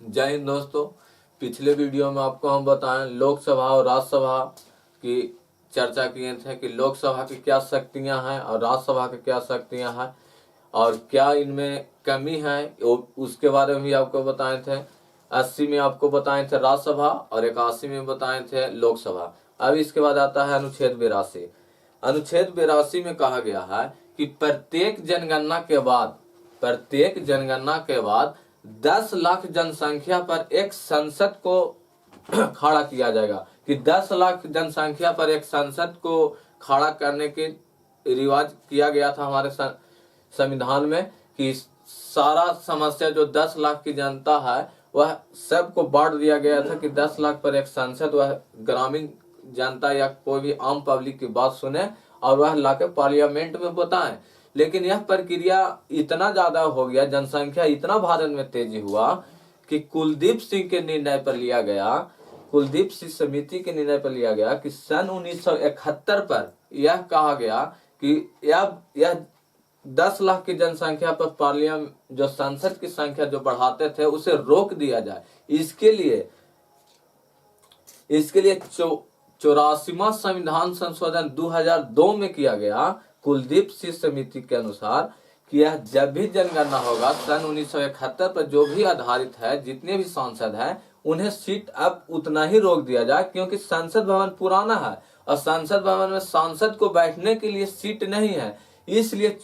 जय हिंद दोस्तों। पिछले वीडियो में आपको हम बताएं लोकसभा और राज्यसभा की चर्चा किए थे कि लोकसभा की क्या शक्तियां हैं और राज्यसभा की क्या शक्तियां हैं और क्या इनमें कमी है, उसके बारे में भी आपको बताए थे। 80 में आपको बताए थे राज्यसभा और 81 में बताए थे लोकसभा। अब इसके बाद आता है अनुच्छेद 82। अनुच्छेद 82 में कहा गया है कि प्रत्येक जनगणना के बाद 10 लाख जनसंख्या पर एक संसद को खड़ा किया जाएगा कि 10 लाख जनसंख्या पर एक संसद को खड़ा करने के रिवाज किया गया था हमारे संविधान में कि सारा समस्या जो 10 लाख की जनता है वह सबको बांट दिया गया था कि 10 लाख पर एक संसद, वह ग्रामीण जनता या कोई भी आम पब्लिक की बात सुने और वह लाके पार्लियामेंट में बताएं। लेकिन यह प्रक्रिया इतना ज्यादा हो गया, जनसंख्या इतना भारत में तेजी हुआ कि कुलदीप सिंह के निर्णय पर लिया गया, कुलदीप सिंह समिति के निर्णय पर लिया गया कि सन 1971 पर यह कहा गया कि यह 10 लाख की जनसंख्या पर पार्लियामेंट जो संसद की संख्या जो बढ़ाते थे उसे रोक दिया जाए। इसके लिए 84वां संविधान संशोधन 2002 में किया गया कुलदीप सिंह समिति के अनुसार कि यह जब भी जनगणना होगा सन 1971 पर जो भी आधारित है, जितने भी सांसद हैं उन्हें सीट अब उतना ही रोक दिया जाए, क्योंकि संसद भवन पुराना है और संसद भवन में सांसद को बैठने के लिए सीट नहीं है। इसलिए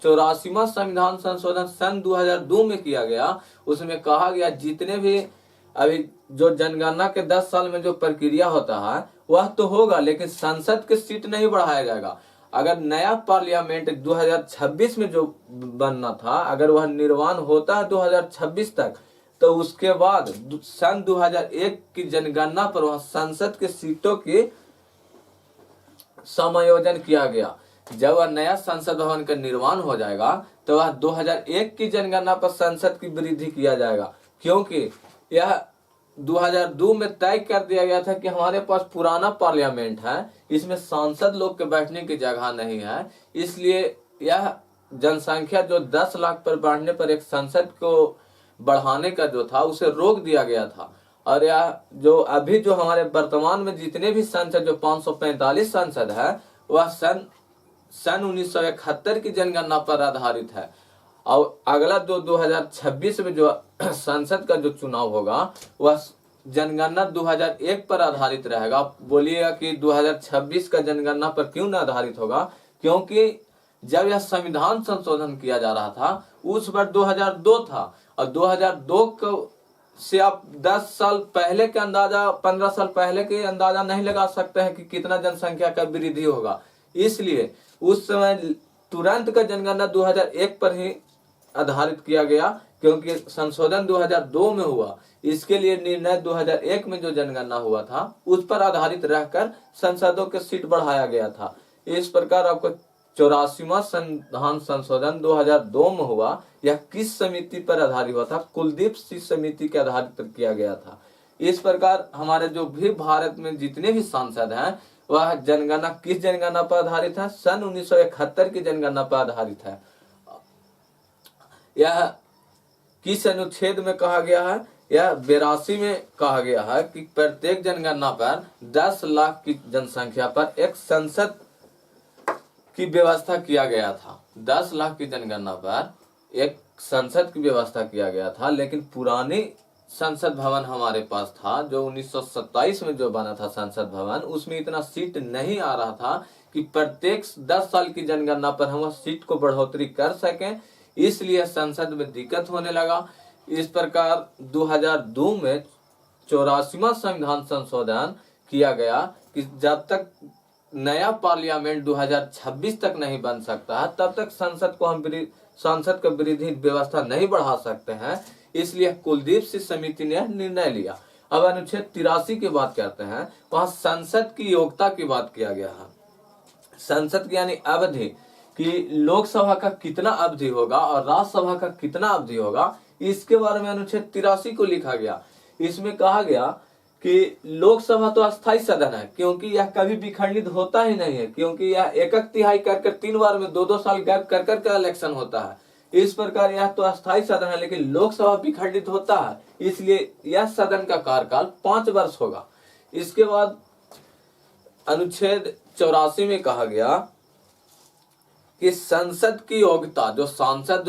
84वां संविधान संशोधन सन 2002 में किया गया। उसमें कहा गया जितने भी अभी जो जनगणना के 10 साल में जो प्रक्रिया होता है वह तो होगा, लेकिन संसद की सीट नहीं बढ़ाया जाएगा। अगर नया पार्लियामेंट 2026 में जो बनना था, अगर वह निर्माण होता है 2026 तक, तो उसके बाद सन 2001 की जनगणना पर वह संसद की सीटों की समायोजन किया गया। जब वह नया संसद भवन का निर्माण हो जाएगा तो वह 2001 की जनगणना पर संसद की वृद्धि किया जाएगा, क्योंकि यह 2002 में तय कर दिया गया था कि हमारे पास पुराना पार्लियामेंट है, इसमें सांसद लोग के बैठने की जगह नहीं है। इसलिए यह जनसंख्या जो 10 लाख पर बढ़ने पर एक संसद को बढ़ाने का जो था उसे रोक दिया गया था। और यह जो अभी जो हमारे वर्तमान में जितने भी संसद जो 545 संसद है वह सन 1971 की जनगणना पर आधारित है। और अगला जो 2026 में जो संसद का जो चुनाव होगा वह जनगणना 2001 पर आधारित रहेगा। बोलिएगा कि 2026 का जनगणना पर क्यों न आधारित होगा, क्योंकि जब यह संविधान संशोधन किया जा रहा था उस बार 2002 था और 2002 से आप 10 साल पहले के अंदाजा, 15 साल पहले के अंदाजा नहीं लगा सकते हैं कि कितना जनसंख्या का वृद्धि होगा। इसलिए उस समय तुरंत का जनगणना 2001 पर ही आधारित किया गया, क्योंकि संशोधन 2002 में हुआ। इसके लिए निर्णय 2001 में जो जनगणना हुआ था उस पर आधारित रहकर संसदों के सीट बढ़ाया गया था। इस प्रकार आपको 84वां संविधान संशोधन 2002 में हुआ। यह किस समिति पर आधारित हुआ था? कुलदीप सिंह समिति के आधारित पर किया गया था। इस प्रकार हमारे जो भी भारत में जितने भी सांसद हैं वह जनगणना किस जनगणना पर आधारित है? सन 1971 की जनगणना पर आधारित है। यह किस अनुच्छेद में कहा गया है? यह 82 में कहा गया है कि प्रत्येक जनगणना पर 10 लाख की जनसंख्या पर एक संसद की व्यवस्था किया गया था। 10 लाख की जनगणना पर एक संसद की व्यवस्था किया गया था, लेकिन पुरानी संसद भवन हमारे पास था जो 1927 में जो बना था संसद भवन, उसमें इतना सीट नहीं आ रहा था कि प्रत्येक 10 साल की जनगणना पर हम सीट को बढ़ोतरी कर सकें। इसलिए संसद में दिक्कत होने लगा। इस प्रकार 2002 में 84वां संविधान संशोधन किया गया कि जब तक नया पार्लियामेंट 2026 तक नहीं बन सकता है तब तक संसद का वृद्धि व्यवस्था नहीं बढ़ा सकते हैं। इसलिए कुलदीप सिंह समिति ने निर्णय लिया। अब अनुच्छेद 83 की बात करते हैं। वहां संसद की योग्यता की बात किया गया है। संसद की यानी अवधि कि लोकसभा का कितना अवधि होगा और राज्यसभा का कितना अवधि होगा, इसके बारे में अनुच्छेद 83 को लिखा गया। इसमें कहा गया कि लोकसभा तो अस्थायी सदन है, क्योंकि यह कभी विखंडित होता ही नहीं है, क्योंकि यह एक तिहाई कर 3 बार में 2-2 साल गैप कर इलेक्शन होता है। इस प्रकार यह तो अस्थायी सदन है, लेकिन लोकसभा विखंडित होता है, इसलिए यह सदन का कार्यकाल 5 वर्ष होगा। इसके बाद अनुच्छेद 84 में कहा गया कि संसद की योग्यता, जो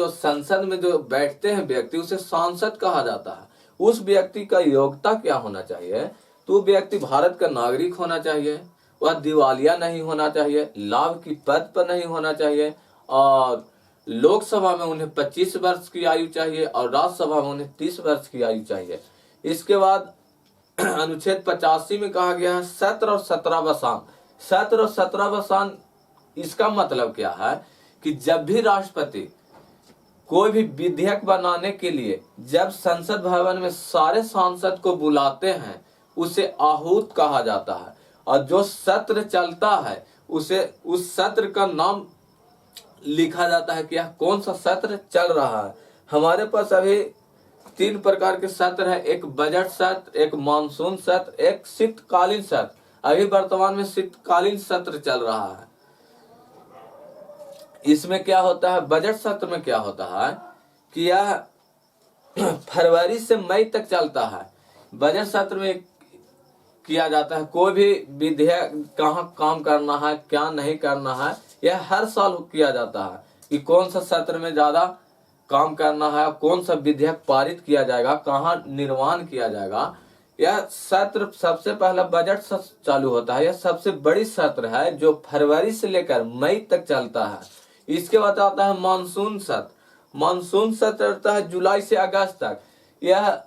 संसद में जो बैठते हैं व्यक्ति, उसे सांसद कहा जाता है। उस व्यक्ति का योग्यता क्या होना चाहिए? तो व्यक्ति भारत का नागरिक होना चाहिए, वह दिवालिया नहीं होना चाहिए, लाभ की पद पर नहीं होना चाहिए, और लोकसभा में उन्हें 25 वर्ष की आयु चाहिए और राज्यसभा में उन्हें 30 वर्ष की आयु चाहिए। इसके बाद अनुच्छेद 85 में कहा गया है सत्र और 17वां। सत्र और 17वां, इसका मतलब क्या है कि जब भी राष्ट्रपति कोई भी विधेयक बनाने के लिए जब संसद भवन में सारे सांसद को बुलाते हैं, उसे आहूत कहा जाता है, और जो सत्र चलता है उसे उस सत्र का नाम लिखा जाता है कि यह कौन सा सत्र चल रहा है। हमारे पास अभी 3 प्रकार के सत्र है, एक बजट सत्र, एक मानसून सत्र, एक शीतकालीन सत्र। अभी वर्तमान में शीतकालीन सत्र चल रहा है। इसमें क्या होता है, बजट सत्र में क्या होता है कि यह फरवरी से मई तक चलता है। बजट सत्र में किया जाता है कोई भी विधेयक कहाँ काम करना है, क्या नहीं करना है, यह हर साल किया जाता है कि कौन सा सत्र में ज्यादा काम करना है, कौन सा विधेयक पारित किया जाएगा, कहाँ निर्माण किया जाएगा। यह सत्र सबसे पहला बजट सत्र चालू होता है। यह सबसे बड़ी सत्र है जो फरवरी से लेकर मई तक चलता है। इसके बाद आता है मानसून सत्र। मानसून सत्र रहता है जुलाई से अगस्त तक। यह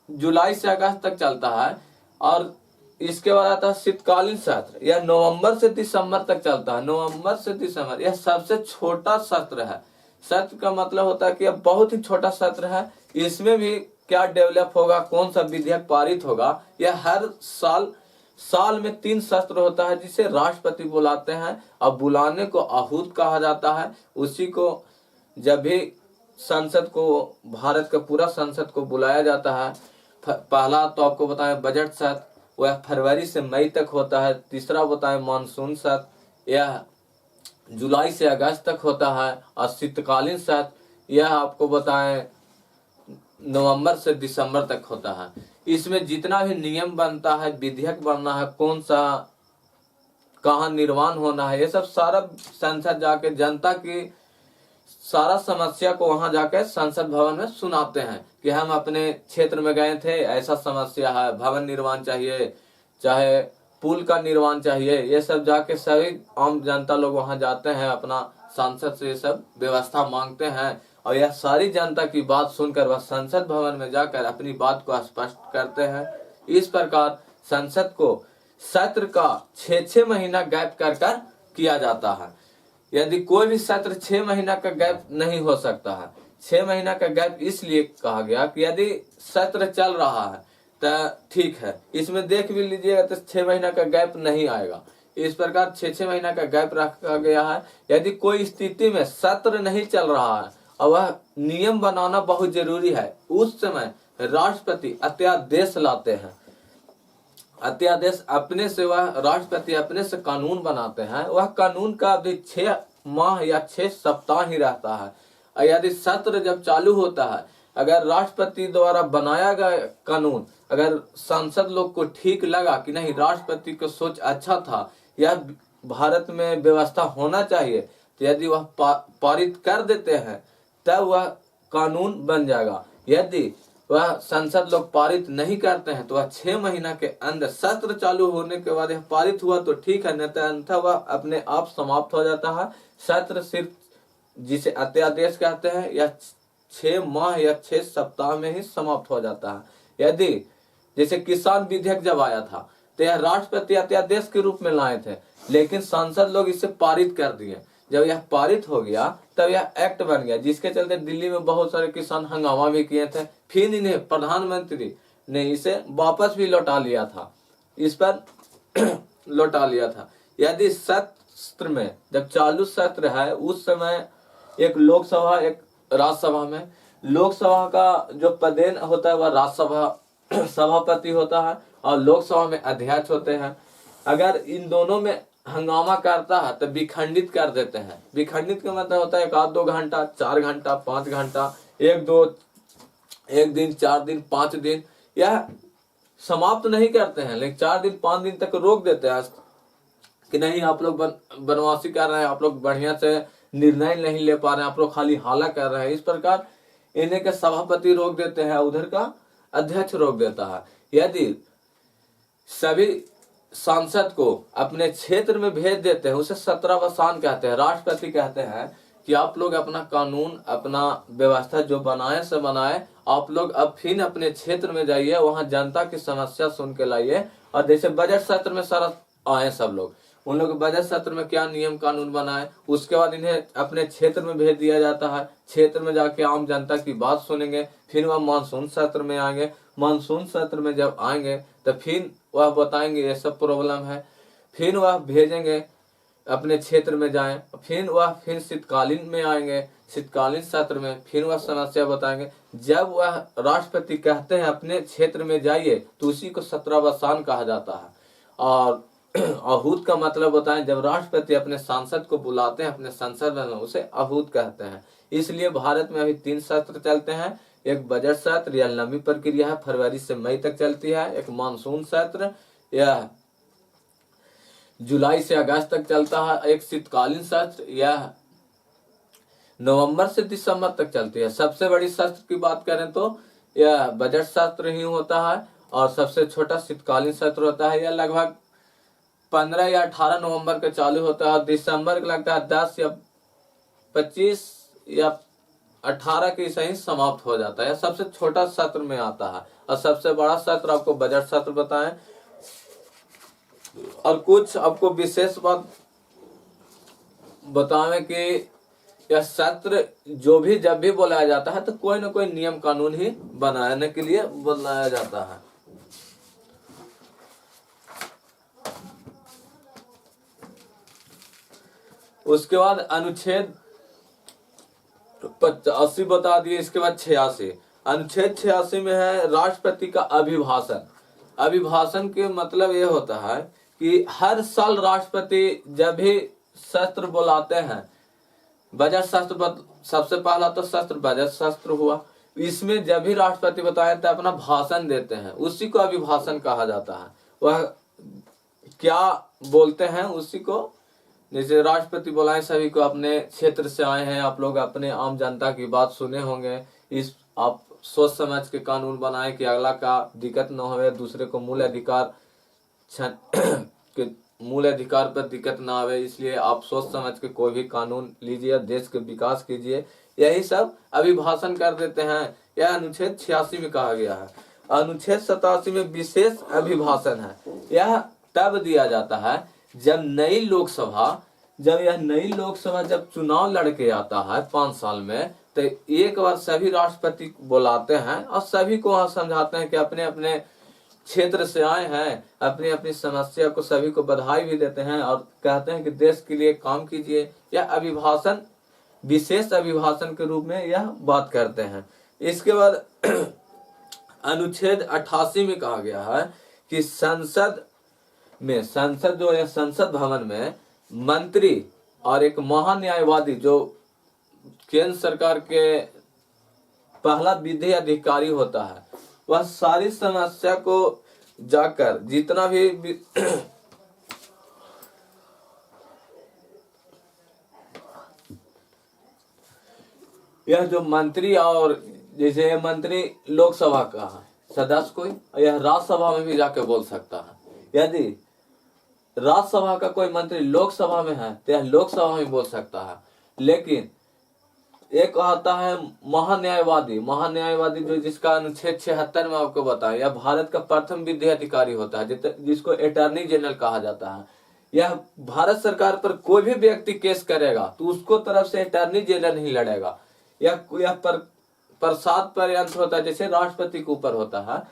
जुलाई से अगस्त तक चलता है। और इसके बाद आता है शीतकालीन सत्र। यह नवंबर से दिसंबर तक चलता है। नवंबर से दिसंबर यह सबसे छोटा सत्र है। सत्र का मतलब होता है कि यह बहुत ही छोटा सत्र है। इसमें भी क्या डेवलप होगा, कौन सा विधेयक पारित होगा, यह हर साल में 3 सत्र होता है जिसे राष्ट्रपति बुलाते हैं। और बुलाने को आहूत कहा जाता है। उसी को जब भी संसद को, भारत का पूरा संसद को बुलाया जाता है, पहला तो आपको बताएं बजट सत्र, वह फरवरी से मई तक होता है। तीसरा बताएं मानसून सत्र, यह जुलाई से अगस्त तक होता है। और शीतकालीन सत्र यह आपको बताएं नवंबर से दिसंबर तक होता है। इसमें जितना भी नियम बनता है, विधेयक बनना है, कौन सा कहाँ निर्माण होना है, ये सब सारा संसद जाके जनता की सारा समस्या को वहां जाके संसद भवन में सुनाते हैं कि हम अपने क्षेत्र में गए थे, ऐसा समस्या है, भवन निर्माण चाहिए, चाहे पुल का निर्माण चाहिए, ये सब जाके सभी आम जनता लोग वहां जाते हैं, अपना सांसद से ये सब व्यवस्था मांगते हैं। और यह सारी जनता की बात सुनकर वह संसद भवन में जाकर अपनी बात को स्पष्ट करते हैं। इस प्रकार संसद को सत्र का 6-6 महीना गैप कर किया जाता है। यदि कोई भी सत्र 6 महीना का गैप नहीं हो सकता है। 6 महीना का गैप इसलिए कहा गया कि यदि सत्र चल रहा है तो ठीक है, इसमें देख भी लीजिएगा तो 6 महीना का गैप नहीं आएगा। इस प्रकार 6-6 महीना का गैप रखा गया है। यदि कोई स्थिति में सत्र नहीं चल रहा है और वह नियम बनाना बहुत जरूरी है, उस समय राष्ट्रपति अध्यादेश लाते हैं। अध्यादेश अपने से, वह राष्ट्रपति अपने से कानून बनाते हैं। वह कानून का अवधि 6 माह या 6 सप्ताह ही रहता है। और यदि सत्र जब चालू होता है, अगर राष्ट्रपति द्वारा बनाया गया कानून अगर सांसद लोग को ठीक लगा कि नहीं, राष्ट्रपति को सोच अच्छा था, यह भारत में व्यवस्था होना चाहिए, तो यदि वह पारित कर देते हैं तब वह कानून बन जाएगा। यदि वह संसद लोग पारित नहीं करते हैं तो वह 6 महीना के अंदर, सत्र चालू होने के बाद यह पारित हुआ तो ठीक है, नहीं तो अन्यथा वह अपने आप समाप्त हो जाता है। सत्र सिर्फ जिसे अध्यादेश कहते हैं, यह 6 माह या 6 सप्ताह में ही समाप्त हो जाता है। यदि जैसे किसान विधेयक जब आया था तो यह राष्ट्रपति अध्यादेश के रूप में लाए थे, लेकिन सांसद लोग इसे पारित कर दिए। जब यह पारित हो गया तब यह एक्ट बन गया, जिसके चलते दिल्ली में बहुत सारे किसान हंगामा भी किए थे। फिर इन्हें प्रधानमंत्री ने इसे वापस भी लौटा लिया था, इस पर लौटा लिया था। यदि सत्र में जब चालू सत्र है उस समय एक लोकसभा एक राज्यसभा में, लोकसभा का जो पदेन होता है वह राज्यसभा सभापति होता है और लोकसभा में अध्यक्ष होते हैं। अगर इन दोनों में हंगामा करता है तो विखंडित कर देते हैं। विखंडित का मतलब होता है 1-2 घंटा, 4 घंटा, 5 घंटा, 1 दिन, 4 दिन, 5 दिन, यह समाप्त नहीं करते हैं, लेकिन 4 दिन 5 दिन तक रोक देते हैं कि नहीं आप लोग बनवासी कर रहे हैं, आप लोग बढ़िया से निर्णय नहीं ले पा रहे हैं, आप लोग खाली हाला कर रहे हैं। इस प्रकार इन्हें के सभापति रोक देते हैं, उधर का अध्यक्ष रोक देता है। यदि सभी सांसद को अपने क्षेत्र में भेज देते हैं, उसे सत्रावसान कहते हैं। राष्ट्रपति कहते हैं कि आप लोग अपना कानून, अपना व्यवस्था जो बनाए से बनाए, आप लोग अब फिर अपने क्षेत्र में जाइए, वहां जनता की समस्या सुन के लाइए। और जैसे बजट सत्र में सारा आए सब लोग, उन लोग बजट सत्र में क्या नियम कानून बनाए, उसके बाद इन्हें अपने क्षेत्र में भेज दिया जाता है। क्षेत्र में जाके आम जनता की बात सुनेंगे, फिर वह मानसून सत्र में आएंगे। मानसून सत्र में जब आएंगे तो फिर वह बताएंगे ये सब प्रॉब्लम है, फिर वह भेजेंगे अपने क्षेत्र में जाएं, फिर शीतकालीन में आएंगे, शीतकालीन सत्र में फिर वह समस्या बताएंगे। जब वह राष्ट्रपति कहते हैं अपने क्षेत्र में जाइए तो उसी को सत्रावसान कहा जाता है। और आहूत का मतलब बताएं, जब राष्ट्रपति अपने सांसद को बुलाते हैं अपने संसद में, उसे आहूत कहते हैं। इसलिए भारत में अभी 3 सत्र चलते हैं। एक बजट सत्र, यह लंबी प्रक्रिया है, फरवरी से मई तक चलती है। एक मानसून सत्र, यह जुलाई से अगस्त तक चलता है। एक शीतकालीन सत्र, यह नवंबर से दिसंबर तक चलती है। सबसे बड़ी सत्र की बात करें तो यह बजट सत्र ही होता है, और सबसे छोटा शीतकालीन सत्र होता है। यह लगभग 15 या 18 नवंबर के चालू होता है, दिसंबर का लगता है 10 या 25 या 18 के सही समाप्त हो जाता है। सबसे छोटा सत्र में आता है। और सबसे बड़ा सत्र आपको बजट सत्र बताएं। और कुछ आपको विशेष बात बताएं कि यह सत्र जो भी जब भी बुलाया जाता है तो कोई ना कोई नियम कानून ही बनाने के लिए बुलाया जाता है। उसके बाद अनुच्छेद 85 बता दिए। इसके बाद 86, अनुच्छेद 86 में है राष्ट्रपति का अभिभाषण। अभिभाषण के मतलब ये होता है कि हर साल राष्ट्रपति जब भी सत्र बुलाते हैं, बजट सत्र, सबसे पहला तो सत्र बजट सत्र हुआ, इसमें जब भी राष्ट्रपति बताए तो अपना भाषण देते हैं, उसी को अभिभाषण कहा जाता है। वह क्या बोलते हैं उसी को, जैसे राष्ट्रपति बुलाए सभी को, अपने क्षेत्र से आए हैं आप लोग, अपने आम जनता की बात सुने होंगे, इस आप सोच समझ के कानून बनाए कि अगला का दिक्कत न हो, दूसरे को मूल अधिकार के मूल अधिकार पर दिक्कत ना आवे, इसलिए आप सोच समझ के कोई भी कानून लीजिए, देश के विकास कीजिए, यही सब अभिभाषण कर देते हैं। यह अनुच्छेद 86 में कहा गया है। अनुच्छेद 87 में विशेष अभिभाषण है। यह तब दिया जाता है जब नई लोकसभा जब चुनाव लड़के आता है 5 साल में, तो एक बार सभी राष्ट्रपति बुलाते हैं और सभी को वहां समझाते हैं कि अपने अपने क्षेत्र से आए हैं, अपनी अपनी समस्या को सभी को बधाई भी देते हैं और कहते हैं कि देश के लिए काम कीजिए। यह अभिभाषण विशेष अभिभाषण के रूप में यह बात करते हैं। इसके बाद अनुच्छेद 88 में कहा गया है कि संसद जो है संसद भवन में मंत्री और एक महान्यायवादी जो केंद्र सरकार के पहला विधि अधिकारी होता है, वह सारी समस्या को जाकर जितना भी यह जो मंत्री, और जैसे मंत्री लोकसभा का है सदस्य कोई, यह राज्यसभा में भी जाके बोल सकता है। यदि राज्यसभा का कोई मंत्री लोकसभा में है तो यह लोकसभा में बोल सकता है। लेकिन एक आता है महान्यायवादी जो जिसका अनुच्छेद 76 में आपको बताया, यह भारत का प्रथम विधि अधिकारी होता है, जिसको अटॉर्नी जनरल कहा जाता है। यह भारत सरकार पर कोई भी व्यक्ति केस करेगा तो उसको तरफ से अटॉर्नी जनरल नहीं लड़ेगा। यह प्रसाद पर्यंत होता है, जैसे राष्ट्रपति के ऊपर होता है।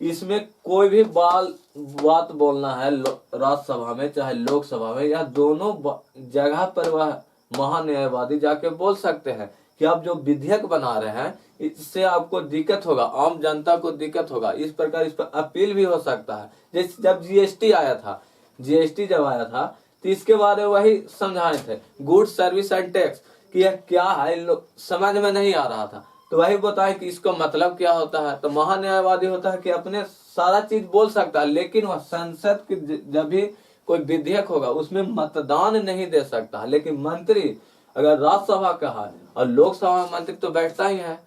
इसमें कोई भी बात बोलना है राज्यसभा में चाहे लोकसभा में, या दोनों जगह पर वह महान्यायवादी जाके बोल सकते हैं कि आप जो विधेयक बना रहे हैं इससे आपको दिक्कत होगा, आम जनता को दिक्कत होगा। इस प्रकार इस पर अपील भी हो सकता है। जैसे जब जीएसटी जब आया था तो इसके बारे में वही समझाए थे, गुड सर्विस एंड टैक्स, कि यह क्या है, इन लोग समझ में नहीं आ रहा था। तो वही बताए कि इसका मतलब क्या होता है। तो महान्यायवादी होता है कि अपने सारा चीज बोल सकता है, लेकिन वह संसद की जब भी कोई विधेयक होगा उसमें मतदान नहीं दे सकता। लेकिन मंत्री अगर राज्यसभा का है और लोकसभा में मंत्री तो बैठता ही है,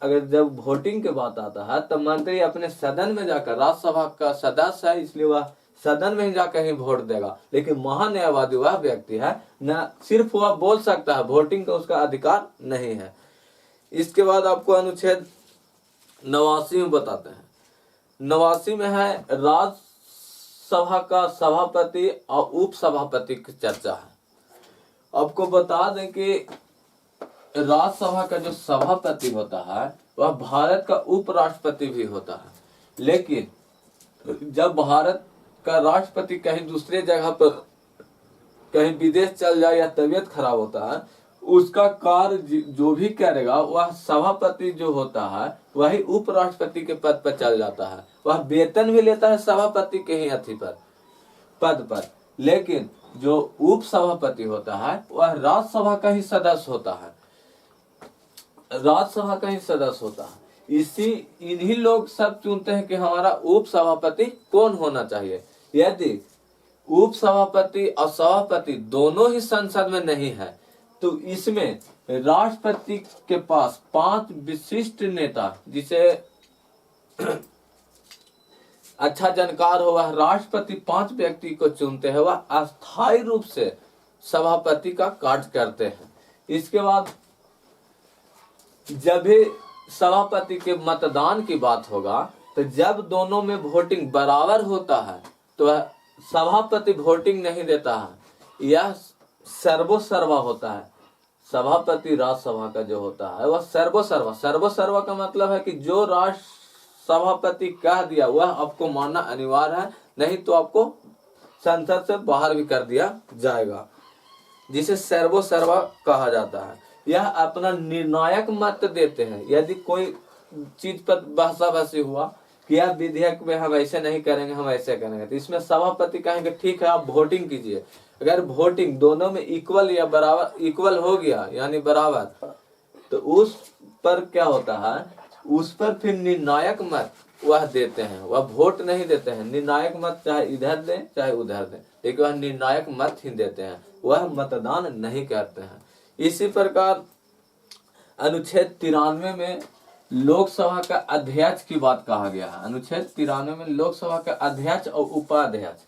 अगर जब वोटिंग की बात आता है तो मंत्री अपने सदन में जाकर, राज्यसभा का सदस्य है इसलिए वह सदन में ही जाकर ही वोट देगा। लेकिन महान्यायवादी वह व्यक्ति है न, सिर्फ वह बोल सकता है, वोटिंग का उसका अधिकार नहीं है। इसके बाद आपको अनुच्छेद 89 में बताते हैं। 89 में है राज्यसभा का सभापति और उपसभापति की चर्चा है। आपको बता दें कि राज्यसभा का जो सभापति होता है वह भारत का उपराष्ट्रपति भी होता है। लेकिन जब भारत का राष्ट्रपति कहीं दूसरे जगह पर कहीं विदेश चल जाए या तबीयत खराब होता है, उसका कार्य जो भी करेगा वह सभापति जो होता है वही उपराष्ट्रपति के पद पर चल जाता है। वह वेतन भी लेता है सभापति के ही अथी पर, पद पर। लेकिन जो उप सभापति होता है वह राज्यसभा का ही सदस्य होता है, राज्यसभा का ही सदस्य होता है। इन्हीं लोग सब चुनते हैं कि हमारा उप सभापति कौन होना चाहिए। यदि उप सभापति और सभापति दोनों ही संसद में नहीं है तो इसमें राष्ट्रपति के पास 5 विशिष्ट नेता, जिसे अच्छा जानकार हो, वह राष्ट्रपति 5 व्यक्ति को चुनते हैं, वह अस्थायी रूप से सभापति का कार्य करते हैं। इसके बाद जब भी सभापति के मतदान की बात होगा तो जब दोनों में वोटिंग बराबर होता है तो वह सभापति वोटिंग नहीं देता है, यह सर्वोसर्वा होता है। सभापति राज्यसभा का जो होता है वह सर्वोसर्वा, सर्वोसर्वा का मतलब है कि जो राष्ट्र सभापति कह दिया वह आपको मानना अनिवार्य है, नहीं तो आपको संसद से बाहर भी कर दिया जाएगा, जिसे सर्वोसर्वा कहा जाता है। यह अपना निर्णायक मत देते हैं। यदि कोई चीज पर बहसाबहसी हुआ कि यह विधेयक में हम ऐसे नहीं करेंगे, हम ऐसे करेंगे, तो इसमें सभापति कहेंगे ठीक है आप वोटिंग कीजिए। अगर वोटिंग दोनों में इक्वल या बराबर, इक्वल हो गया यानी बराबर, तो उस पर क्या होता है, उस पर फिर निर्णायक मत वह देते हैं, वह वोट नहीं देते हैं। निर्णायक मत चाहे इधर दें चाहे उधर दें, लेकिन वह निर्णायक मत ही देते हैं, वह मतदान नहीं करते हैं। इसी प्रकार अनुच्छेद 93 में लोकसभा का अध्यक्ष की बात कहा गया है। अनुच्छेद 93 में लोकसभा का अध्यक्ष और उपाध्यक्ष,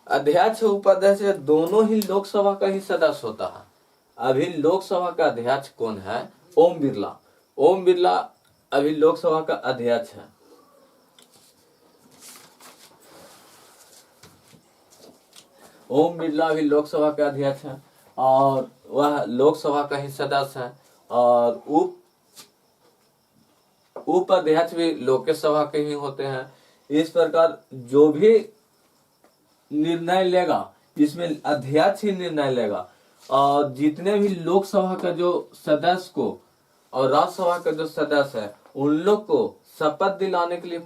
अध्यक्ष और उपाध्यक्ष दोनों ही लोकसभा का ही सदस्य होता है। अभी लोकसभा का अध्यक्ष कौन है? ओम बिरला। ओम बिरला अभी लोकसभा का अध्यक्ष है। ओम बिरला अभी लोकसभा का अध्यक्ष है और वह लोकसभा का ही सदस्य है। और उपाध्यक्ष भी लोकसभा के ही होते हैं। इस प्रकार जो भी निर्णय लेगा इसमें अध्यक्ष ही निर्णय लेगा। और जितने भी लोकसभा का जो सदस्य को और राज्यसभा का जो सदस्य है उन लोग को शपथ दिलाने के लिए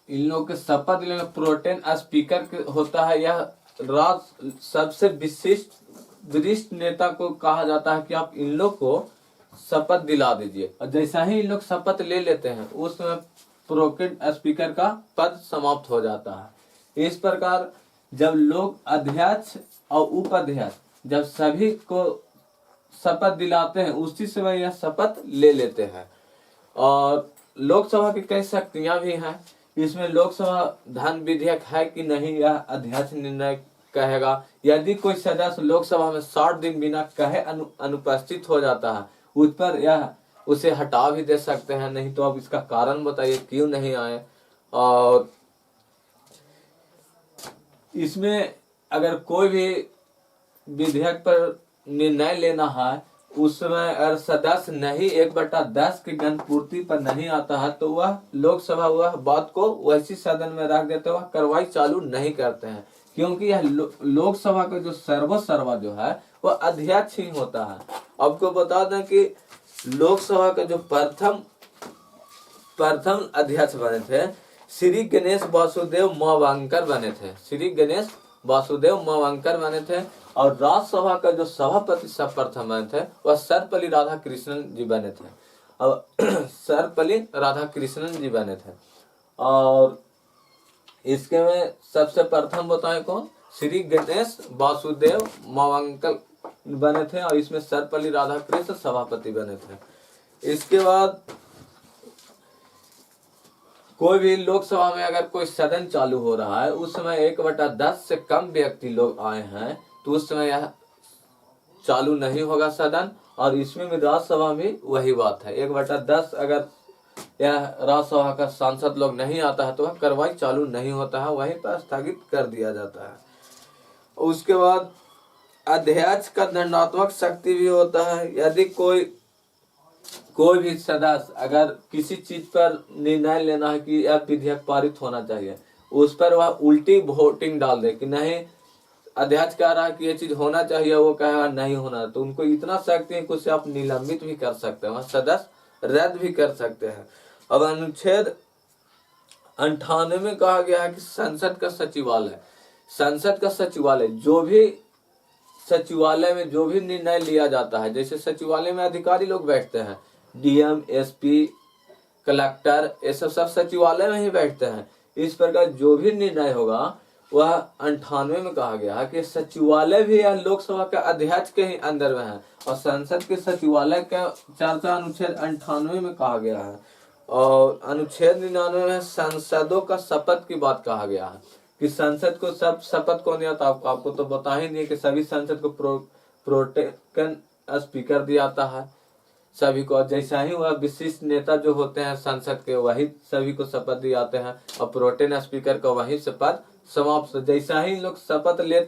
इन लोग के शपथ लेने प्रोटेन स्पीकर होता है। यह राज्य सबसे वरिष्ठ नेता को कहा जाता है कि आप इन लोग को शपथ दिला दीजिए। और जैसा ही इन लोग शपथ ले लेते हैं उस समय प्रोटेन स्पीकर का पद समाप्त हो जाता है। इस प्रकार जब लोग अध्यक्ष और उपाध्यक्ष जब सभी को शपथ दिलाते हैं उसी समय यह शपथ ले लेते हैं। और लोकसभा की कई शक्तियां भी हैं। इसमें लोकसभा धन विधेयक है कि नहीं यह अध्यक्ष निर्णय कहेगा। यदि कोई सदस्य लोकसभा में 60 दिन बिना कहे अनुपस्थित हो जाता है उस पर यह उसे हटा भी दे सकते हैं, नहीं तो अब इसका कारण बताइए क्यों नहीं आए। और इसमें अगर कोई भी विधेयक पर निर्णय लेना है उस समय अगर सदस्य नहीं 1/10 की गणपूर्ति पर नहीं आता है तो वह लोकसभा वह बात को वैसी सदन में रख देते, वह कार्रवाई चालू नहीं करते हैं। क्योंकि यह लोकसभा का जो सर्वसर्वा जो है वो अध्यक्ष ही होता है। आपको बता दें कि लोकसभा का जो प्रथम अध्यक्ष बने थे श्री गणेश वासुदेव मावंकर बने थे, श्री गणेश वासुदेव मावंकर बने थे। और राज्यसभा का जो सभापति सर्वप्रथम बने थे वह सर्वपल्ली राधाकृष्णन जी बने थे, और सर्वपल्ली राधाकृष्णन जी बने थे। और इसके में सबसे प्रथम बताएं कौन, श्री गणेश वासुदेव मावंकर बने थे, और इसमें सर्वपल्ली राधाकृष्ण सभापति बने थे। इसके बाद कोई भी लोकसभा में अगर कोई सदन चालू हो रहा है, उस समय 1/10 से कम व्यक्ति लोग आए हैं, तो उस समय यह चालू नहीं होगा सदन। और इसमें भी राज्यसभा में वही बात है, 1/10 अगर यह राज्यसभा का सांसद लोग नहीं आता है तो वह कार्रवाई चालू नहीं होता है, वहीं पर स्थगित कर दिया जाता है। उसके बाद अध्यक्ष का दंडात्मक शक्ति भी होता है। यदि कोई भी सदस्य अगर किसी चीज पर निर्णय लेना है कि यह विधेयक पारित होना चाहिए, उस पर वह उल्टी वोटिंग डाल दे कि नहीं, अध्यक्ष कह रहा है कि ये चीज होना चाहिए, वो कहेगा नहीं होना, तो उनको इतना शक्ति है कि उसे आप निलंबित भी कर सकते हैं, वह सदस्य रद्द भी कर सकते हैं। अब अनुच्छेद 98 में कहा गया है कि संसद का सचिवालय जो भी सचिवालय में जो भी निर्णय लिया जाता है, जैसे सचिवालय में अधिकारी लोग बैठते हैं, डीएम, एसपी, कलेक्टर, ये सब सचिवालय में ही बैठते हैं। इस प्रकार जो भी निर्णय होगा वह 98 में कहा गया है कि सचिवालय भी यह लोकसभा के अध्यक्ष के ही अंदर में है, और संसद के सचिवालय का चर्चा अनुच्छेद 98 में कहा गया है। और अनुच्छेद 99 में सांसदों का शपथ की बात कहा गया है कि संसद को सब शपथ कौन दिया था, आपको तो बता ही नहीं कि सभी संसद को प्रोटेकन स्पीकर दिया जाता है सभी को। जैसा ही वह विशिष्ट नेता जो होते हैं संसद के, वही सभी को शपथ दिए जाते हैं, और प्रोटेन स्पीकर का वही शपथ समाप्त। जैसा ही लोग शपथ लेते